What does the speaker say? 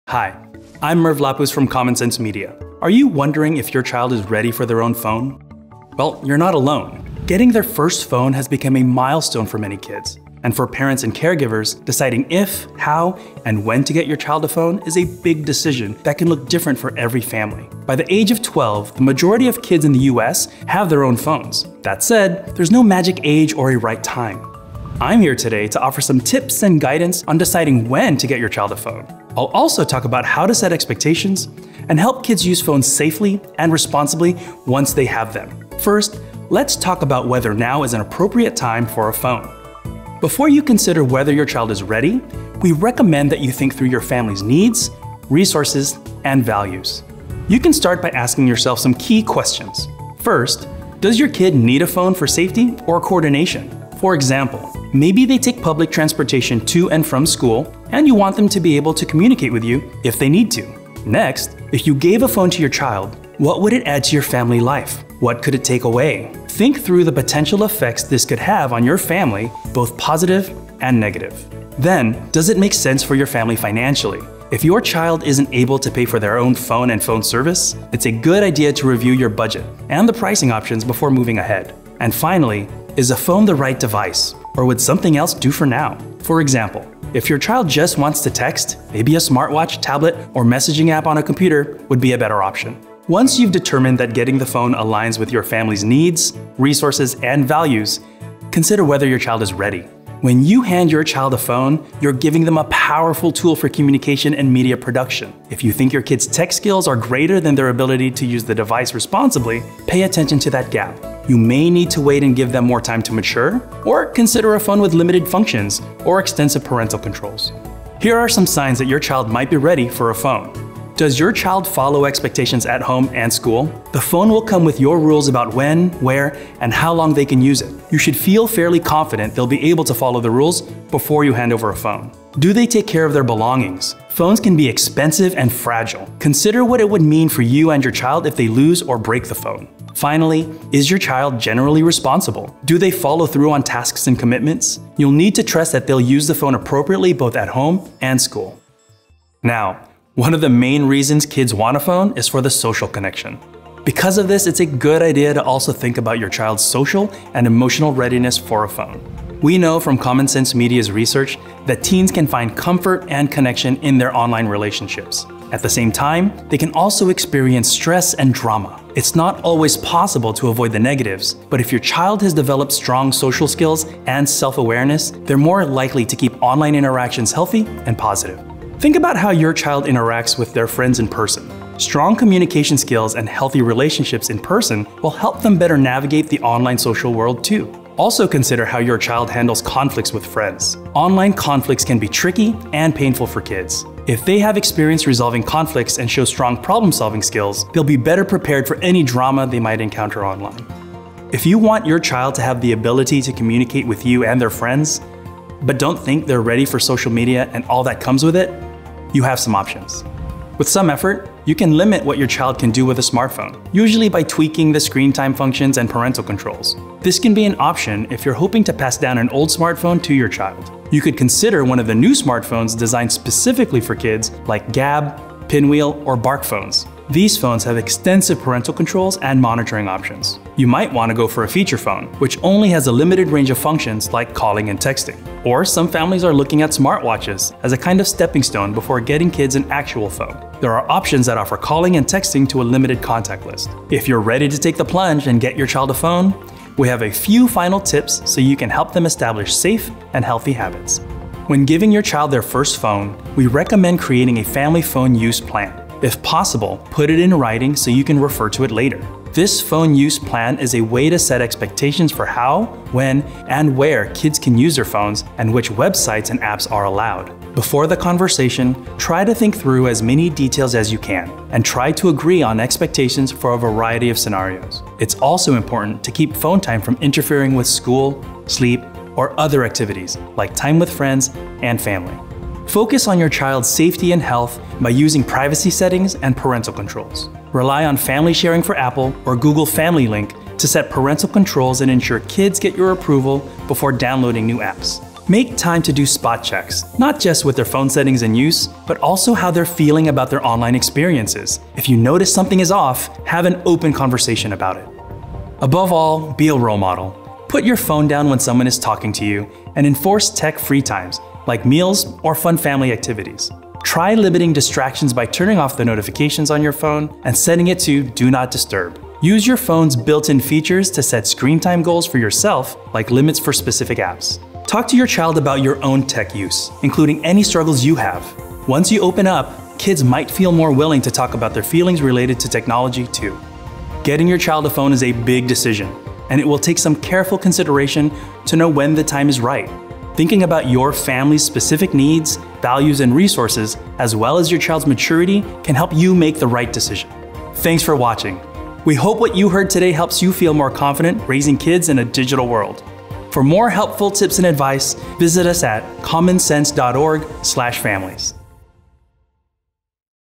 Hi, I'm Merv Lapus from Common Sense Media. Are you wondering if your child is ready for their own phone? Well, you're not alone. Getting their first phone has become a milestone for many kids. And for parents and caregivers, deciding if, how, and when to get your child a phone is a big decision that can look different for every family. By the age of 12, the majority of kids in the US have their own phones. That said, there's no magic age or a right time. I'm here today to offer some tips and guidance on deciding when to get your child a phone. I'll also talk about how to set expectations and help kids use phones safely and responsibly once they have them. First, let's talk about whether now is an appropriate time for a phone. Before you consider whether your child is ready, we recommend that you think through your family's needs, resources, and values. You can start by asking yourself some key questions. First, does your kid need a phone for safety or coordination? For example, maybe they take public transportation to and from school, and you want them to be able to communicate with you if they need to. Next, if you gave a phone to your child, what would it add to your family life? What could it take away? Think through the potential effects this could have on your family, both positive and negative. Then, does it make sense for your family financially? If your child isn't able to pay for their own phone and phone service, it's a good idea to review your budget and the pricing options before moving ahead. And finally, is a phone the right device, or would something else do for now? For example, if your child just wants to text, maybe a smartwatch, tablet, or messaging app on a computer would be a better option. Once you've determined that getting the phone aligns with your family's needs, resources, and values, consider whether your child is ready. When you hand your child a phone, you're giving them a powerful tool for communication and media production. If you think your kid's tech skills are greater than their ability to use the device responsibly, pay attention to that gap. You may need to wait and give them more time to mature, or consider a phone with limited functions or extensive parental controls. Here are some signs that your child might be ready for a phone. Does your child follow expectations at home and school? The phone will come with your rules about when, where, and how long they can use it. You should feel fairly confident they'll be able to follow the rules before you hand over a phone. Do they take care of their belongings? Phones can be expensive and fragile. Consider what it would mean for you and your child if they lose or break the phone. Finally, is your child generally responsible? Do they follow through on tasks and commitments? You'll need to trust that they'll use the phone appropriately both at home and school. Now, one of the main reasons kids want a phone is for the social connection. Because of this, it's a good idea to also think about your child's social and emotional readiness for a phone. We know from Common Sense Media's research that teens can find comfort and connection in their online relationships. At the same time, they can also experience stress and drama. It's not always possible to avoid the negatives, but if your child has developed strong social skills and self-awareness, they're more likely to keep online interactions healthy and positive. Think about how your child interacts with their friends in person. Strong communication skills and healthy relationships in person will help them better navigate the online social world too. Also consider how your child handles conflicts with friends. Online conflicts can be tricky and painful for kids. If they have experience resolving conflicts and show strong problem-solving skills, they'll be better prepared for any drama they might encounter online. If you want your child to have the ability to communicate with you and their friends, but don't think they're ready for social media and all that comes with it, you have some options. With some effort, you can limit what your child can do with a smartphone, usually by tweaking the screen time functions and parental controls. This can be an option if you're hoping to pass down an old smartphone to your child. You could consider one of the new smartphones designed specifically for kids like Gabb, Pinwheel, or Bark phones. These phones have extensive parental controls and monitoring options. You might want to go for a feature phone, which only has a limited range of functions like calling and texting. Or some families are looking at smartwatches as a kind of stepping stone before getting kids an actual phone. There are options that offer calling and texting to a limited contact list. If you're ready to take the plunge and get your child a phone, we have a few final tips so you can help them establish safe and healthy habits. When giving your child their first phone, we recommend creating a family phone use plan. If possible, put it in writing so you can refer to it later. This phone use plan is a way to set expectations for how, when, and where kids can use their phones and which websites and apps are allowed. Before the conversation, try to think through as many details as you can and try to agree on expectations for a variety of scenarios. It's also important to keep phone time from interfering with school, sleep, or other activities like time with friends and family. Focus on your child's safety and health by using privacy settings and parental controls. Rely on family sharing for Apple or Google Family Link to set parental controls and ensure kids get your approval before downloading new apps. Make time to do spot checks, not just with their phone settings and use, but also how they're feeling about their online experiences. If you notice something is off, have an open conversation about it. Above all, be a role model. Put your phone down when someone is talking to you and enforce tech-free times, like meals or fun family activities. Try limiting distractions by turning off the notifications on your phone and setting it to Do Not Disturb. Use your phone's built-in features to set screen time goals for yourself, like limits for specific apps. Talk to your child about your own tech use, including any struggles you have. Once you open up, kids might feel more willing to talk about their feelings related to technology too. Getting your child a phone is a big decision, and it will take some careful consideration to know when the time is right. Thinking about your family's specific needs, values, and resources, as well as your child's maturity, can help you make the right decision. Thanks for watching. We hope what you heard today helps you feel more confident raising kids in a digital world. For more helpful tips and advice, visit us at commonsense.org/families.